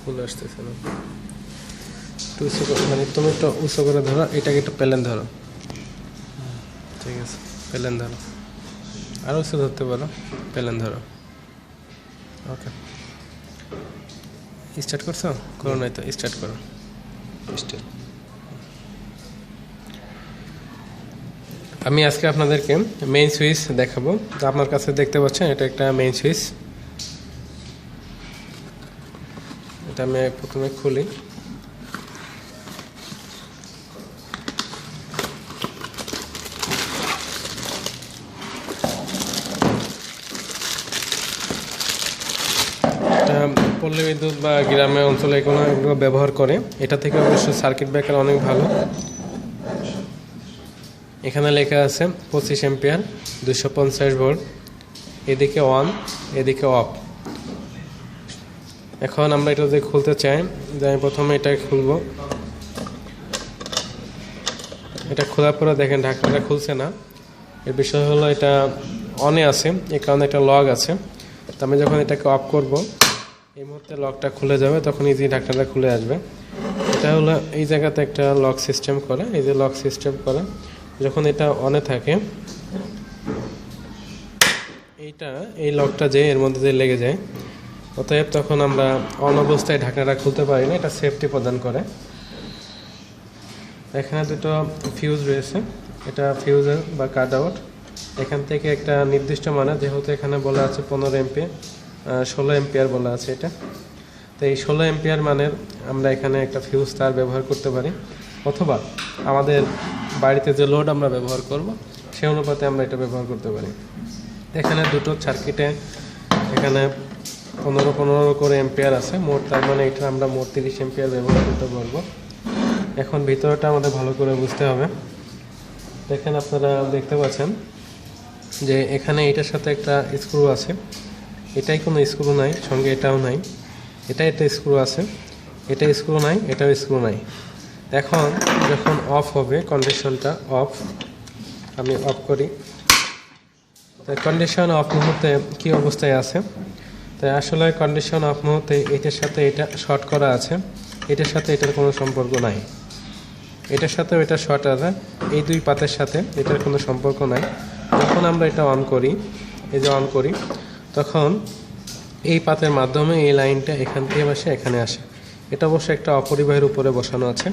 ফুল আসতেছে না, একটু উঁচু করে, মানে তুমি একটু উঁচু করে ধরো, এটাকে একটু প্লেন ধরো। ঠিক আছে, প্লেন ধরো, আরও উঁচু ধরতে পারো, প্লেন ধরো। ওকে, স্টার্ট করছো? করো নাই তো, স্টার্ট করো। স্টার্ট। আমি আজকে আপনাদেরকে মেইন সুইচ দেখাবো। তো আপনার কাছে দেখতে পাচ্ছেন এটা একটা মেইন সুইচ। এটা আমি প্রথমে খুলি। পল্লী বিদ্যুৎ বা গ্রামের অঞ্চলে এগুলো ব্যবহার করে। এটা থেকে অবশ্য সার্কিট ব্রেকার অনেক ভালো। এখানে লেখা আছে 25 এম্পিয়ার, 250 ভোল্ট, এদিকে অন, এদিকে অফ। এখন আমরা এটা যদি খুলতে চাই, যে আমি প্রথমে এটা খুলবো। এটা খোলার পরে দেখেন ঢাকনাটা খুলছে না। এর বিষয় হলো এটা অনে আছে, এই কারণে একটা লক আছে। তো আমি যখন এটাকে অফ করব, এই মুহূর্তে লকটা খুলে যাবে, তখন ইজি ঢাকনাটা খুলে আসবে। এটা হলো এই জায়গাতে একটা লক সিস্টেম করে, এই যে লক সিস্টেম করে যখন এটা অনে থাকে, এই লকটা যে এর মধ্যে যে লেগে যায়, অতএব তখন আমরা অন অবস্থায় ঢাকনাটা খুলতে পারি না। এটা সেফটি প্রদান করে। এখানে দুটো ফিউজ রয়েছে, এটা ফিউজের বা কাট আউট। এখান থেকে একটা নির্দিষ্ট মানে, যেহেতু এখানে বলা আছে 15 এম্পিয়ার, 16 এম্পিয়ার বলা আছে এটা। তো এই 16 এম্পিয়ার মানের আমরা এখানে একটা ফিউজ তার ব্যবহার করতে পারি, অথবা আমাদের বাড়িতে যে লোড আমরা ব্যবহার করব সেই অনুপাতে আমরা এটা ব্যবহার করতে পারি। এখানে দুটো সার্কিটে এখানে 15 করে এম্পিয়ার আছে মোট, তার মানে এটা আমরা মোট 30 এম্পিয়ার ব্যবহার করতে পারবো। এখন ভিতরটা আমাদের ভালো করে বুঝতে হবে। দেখেন, আপনারা দেখতে পাচ্ছেন যে এখানে এটার সাথে একটা স্ক্রু আছে, এটাই কোনো স্ক্রু নাই, সঙ্গে এটাও নাই। এটা একটা স্ক্রু আছে, এটা স্ক্রু নাই, এটাও স্ক্রু নাই। এখন যখন অফ হবে, কন্ডিশনটা অফ, আমি অফ করি। তাই কন্ডিশন অফ মুহূর্তে কী অবস্থায় আছে? তাই আসলে কন্ডিশন অফ মুহূর্তে এটার সাথে এটা শর্ট করা আছে, এটার সাথে এটার কোনো সম্পর্ক নাই। এটার সাথে এটা শর্ট আছে, এই দুই পাতের সাথে এটার কোনো সম্পর্ক নাই। যখন আমরা এটা অন করি, এই যে অন করি, তখন এই পাতের মাধ্যমে এই লাইনটা এখান থেকে বসে এখানে আসে। এটা অবশ্যই একটা অপরিবাহীর উপরে বসানো আছে।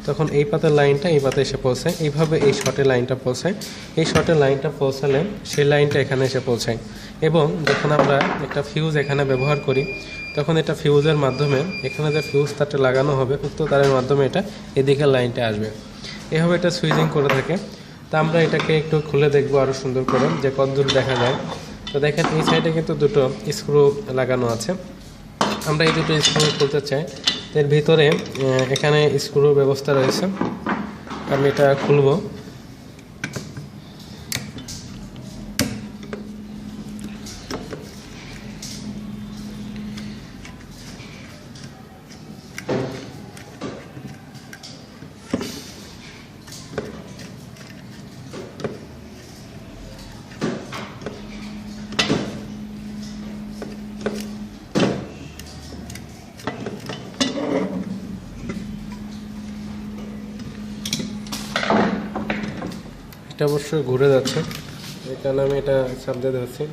তখন এই পাতের লাইনটা এই পাতে এসে পৌঁছায়, এইভাবে এই শর্টের লাইনটা পৌঁছায়। এই শর্টের লাইনটা পৌঁছালে সেই লাইনটা এখানে এসে পৌঁছায়। এবং যখন আমরা একটা ফিউজ এখানে ব্যবহার করি, তখন এটা ফিউজের মাধ্যমে এখানে যে ফিউজ তারটা লাগানো হবে, উক্ত তারের মাধ্যমে এটা এদিকের লাইনটা আসবে। এভাবে এটা সুইচিং করে থাকে। তা আমরা এটাকে একটু খুলে দেখবো আরও সুন্দর করে, যে কতদূর দেখা যায়। তো দেখেন, এই সাইডে কিন্তু দুটো স্ক্রু লাগানো আছে। আমরা এই দুটো স্ক্রু খুলতে চাই, এর ভিতরে এখানে স্ক্রু ব্যবস্থা রয়েছে। আমি এটা খুলবো। এটা অবশ্যই ঘুরে যাচ্ছে, এই কারণে আমি এটা চাপ দিয়ে ধরছি।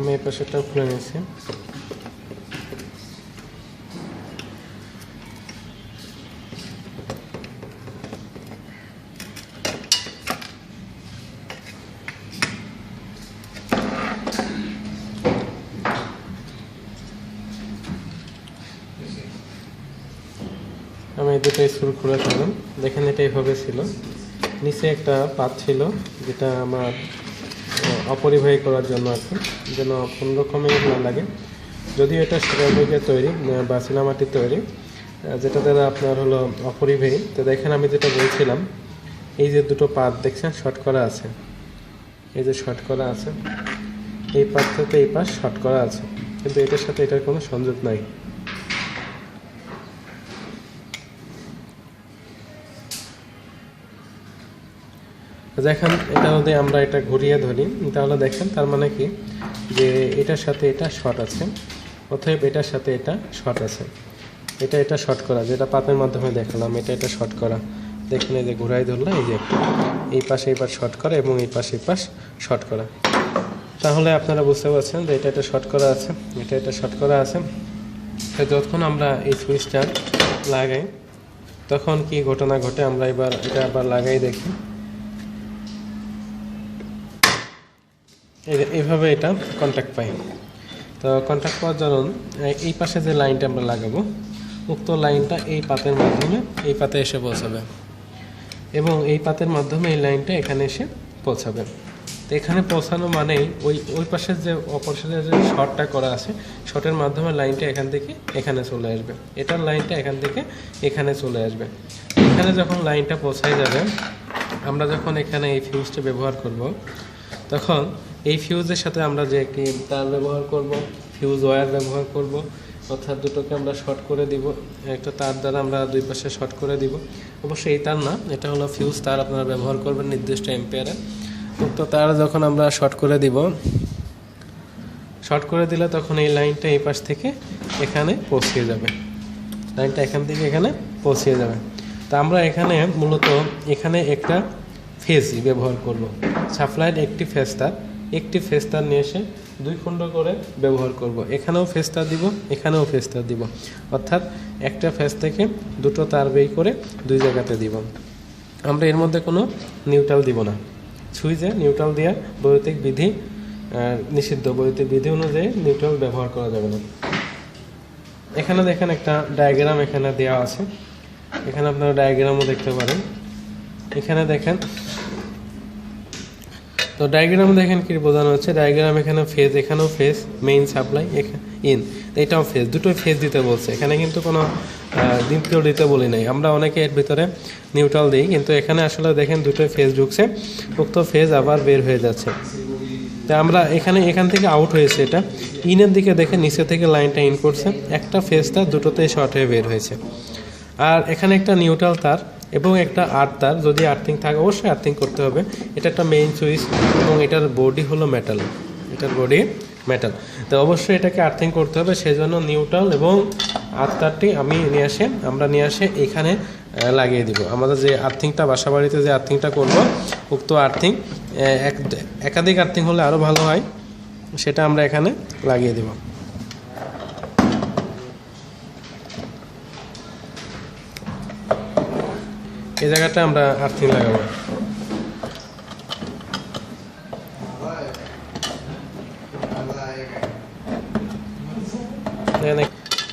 আমি এই পাশেরটাও খুলে নিয়েছি। আমি এই দুটো স্ক্রু খুলে ফেললাম। দেখেন, এটা এইভাবে ছিল, নিচে একটা পাত ছিল, যেটা আমার অপরিবাহী করার জন্য আর কি, যেন কোনো রকমের না লাগে। যদিও এটা সেরামিকের তৈরি বা চীনামাটির তৈরি, যেটা দ্বারা আপনার হলো অপরিবাহী। তো দেখেন আমি যেটা বলছিলাম, এই যে দুটো পাত দেখছেন শর্ট করা আছে, এই যে শর্ট করা আছে, এই পাশ থেকে এই পাশ শর্ট করা আছে, কিন্তু এটার সাথে এটার কোনো সংযোগ নাই। দেখেন এটা যদি আমরা এটা ঘুরিয়ে ধরি তাহলে দেখেন তার মানে কি যে এটার সাথে এটা শর্ট আছে, অতএব এটার সাথে এটা শর্ট আছে, এটা শর্ট করা, যেটা পাতের মাধ্যমে দেখালাম, এটা শর্ট করা। দেখেন এই যে ঘুরাই ধরলাম, এই যে এই পাশ শর্ট করা এবং এই পাশ শর্ট করা। তাহলে আপনারা বুঝতে পারছেন যে এটা শর্ট করা আছে, এটা শর্ট করা আছে। তো যখন আমরা এই সুইচটা লাগাই তখন কি ঘটনা ঘটে আমরা এবার এটা আবার লাগাই দেখি। এইভাবে এটা কন্ট্যাক্ট পাই। তো কন্ট্যাক্ট পাওয়ার জন্য এই পাশে যে লাইনটা আমরা লাগাবো, উক্ত লাইনটা এই পাতের মাধ্যমে এই পাতে এসে পৌঁছাবে এবং এই পাতের মাধ্যমে এই লাইনটা এখানে এসে পৌঁছাবে। তো এখানে পৌঁছানো মানেই ওই পাশের যে অপর সাথে যে শর্টটা করা আছে, শর্টের মাধ্যমে লাইনটা এখান থেকে এখানে চলে আসবে, এটার লাইনটা এখান থেকে এখানে চলে আসবে। এখানে যখন লাইনটা পৌঁছায় যাবে, আমরা যখন এখানে এই ফিউজটা ব্যবহার করব, তখন এই ফিউজের সাথে আমরা যে একটি তার ব্যবহার করব, ফিউজ ওয়্যার ব্যবহার করব, অর্থাৎ দুটোকে আমরা শর্ট করে দিব, একটা তার দ্বারা আমরা দুই পাশে শর্ট করে দিব। অবশ্যই এই তার না, এটা হলো ফিউজ তার, আপনারা ব্যবহার করবেন নির্দিষ্ট এম্পিয়ারে। তো তার যখন আমরা শর্ট করে দিব, শর্ট করে দিলে তখন এই লাইনটা এই পাশ থেকে এখানে পৌঁছে যাবে, লাইনটা এখান থেকে এখানে পৌঁছে যাবে। তা আমরা এখানে মূলত এখানে একটা ফেজ ব্যবহার করব, সাপ্লাইয়ের একটি ফেজ তার নিয়ে এসে দুই খণ্ড করে ব্যবহার করব। এখানেও ফেজ তার দিব, এখানেও ফেজ তার দিব, অর্থাৎ একটা ফেজ থেকে দুটো তার বের করে দুই জায়গাতে দিব। আমরা এর মধ্যে কোনো নিউট্রাল দিব না, সুইচে নিউট্রাল দেওয়ার বৈদ্যুতিক বিধি নিষিদ্ধ, বৈদ্যুতিক বিধি অনুযায়ী নিউট্রাল ব্যবহার করা যাবে না। এখানে দেখেন একটা ডায়াগ্রাম এখানে দেওয়া আছে, এখানে আপনারা ডায়াগ্রামও দেখতে পারেন। এখানে দেখেন, তো ডায়াগ্রাম দেখেন কি বোঝানো হচ্ছে, ডায়াগ্রাম এখানে ফেজ, এখানেও ফেজ, মেইন সাপ্লাই ইন, এটাও ফেজ, দুটোই ফেজ দিতে বলছে। এখানে কিন্তু কোনো দ্বিতীয় দিতে বলি নাই, আমরা অনেকে এর ভিতরে নিউট্রাল দিই, কিন্তু এখানে আসলে দেখেন দুটোই ফেজ ঢুকছে, উক্ত ফেজ আবার বের হয়ে যাচ্ছে। তা আমরা এখান থেকে আউট হয়েছে, এটা ইনের দিকে দেখে নিচে থেকে লাইনটা ইন করছে, একটা ফেজটা দুটোতেই শর্ট হয়ে বের হয়েছে। আর এখানে একটা নিউট্রাল তার এবং একটা আর্থ তার, যদি আর্থিং থাকে অবশ্যই আর্থিং করতে হবে। এটা একটা মেইন সুইচ এবং এটার বডি হলো মেটাল, এটার বডি মেটাল, তো অবশ্যই এটাকে আর্থিং করতে হবে। সেজন্য নিউট্রাল এবং আর্থ তারটি আমরা নিয়ে আসে এখানে লাগিয়ে দিব। আমাদের যে আর্থিংটা, বাসা বাড়িতে যে আর্থিংটা করব, উক্ত আর্থিং একাধিক আর্থিং হলে আরও ভালো হয়, সেটা আমরা এখানে লাগিয়ে দেব। এই জায়গাটা আমরা আর্থিং লাগাবো।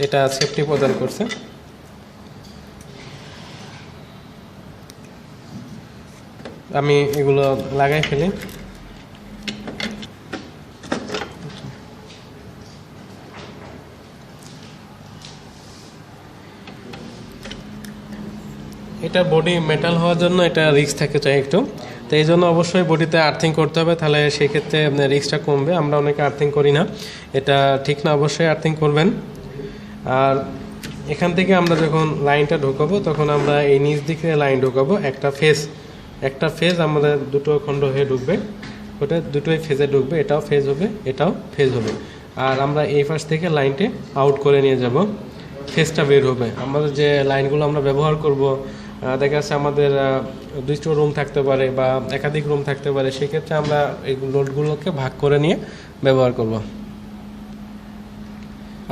এটা সেফটি প্রদান করছে। আমি এগুলো লাগাই ফেলি। এটা বডি মেটাল হওয়ার জন্য এটা রিস্ক থাকে চাই একটু, তো এই জন্য অবশ্যই বডিতে আর্থিং করতে হবে, তাহলে সেই ক্ষেত্রে রিস্কটা কমবে। আমরা অনেকে আর্থিং করি না, এটা ঠিক না, অবশ্যই আর্থিং করবেন। আর এখান থেকে আমরা যখন লাইনটা ঢোকাবো তখন আমরা এই নিচ দিকে লাইন ঢোকাবো, একটা ফেজ আমাদের দুটো খণ্ড হয়ে ঢুকবে, ওটা দুটোই ফেজে ঢুকবে, এটাও ফেজ হবে, এটাও ফেজ হবে। আর আমরা এই পাশ থেকে লাইনটা আউট করে নিয়ে যাব, ফেজটা বের হবে। আমাদের যে লাইনগুলো আমরা ব্যবহার করব, দেখা যাচ্ছে আমাদের দুটো রুম থাকতে পারে বা একাধিক রুম থাকতে পারে, সেক্ষেত্রে আমরা এই লোডগুলোকে ভাগ করে নিয়ে ব্যবহার করব।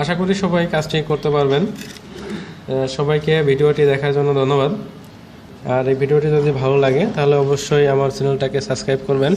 আশা করি সবাই কাজটি করতে পারবেন। সবাইকে ভিডিওটি দেখার জন্য ধন্যবাদ। আর এই ভিডিওটি যদি ভালো লাগে তাহলে অবশ্যই আমার চ্যানেলটাকে সাবস্ক্রাইব করবেন।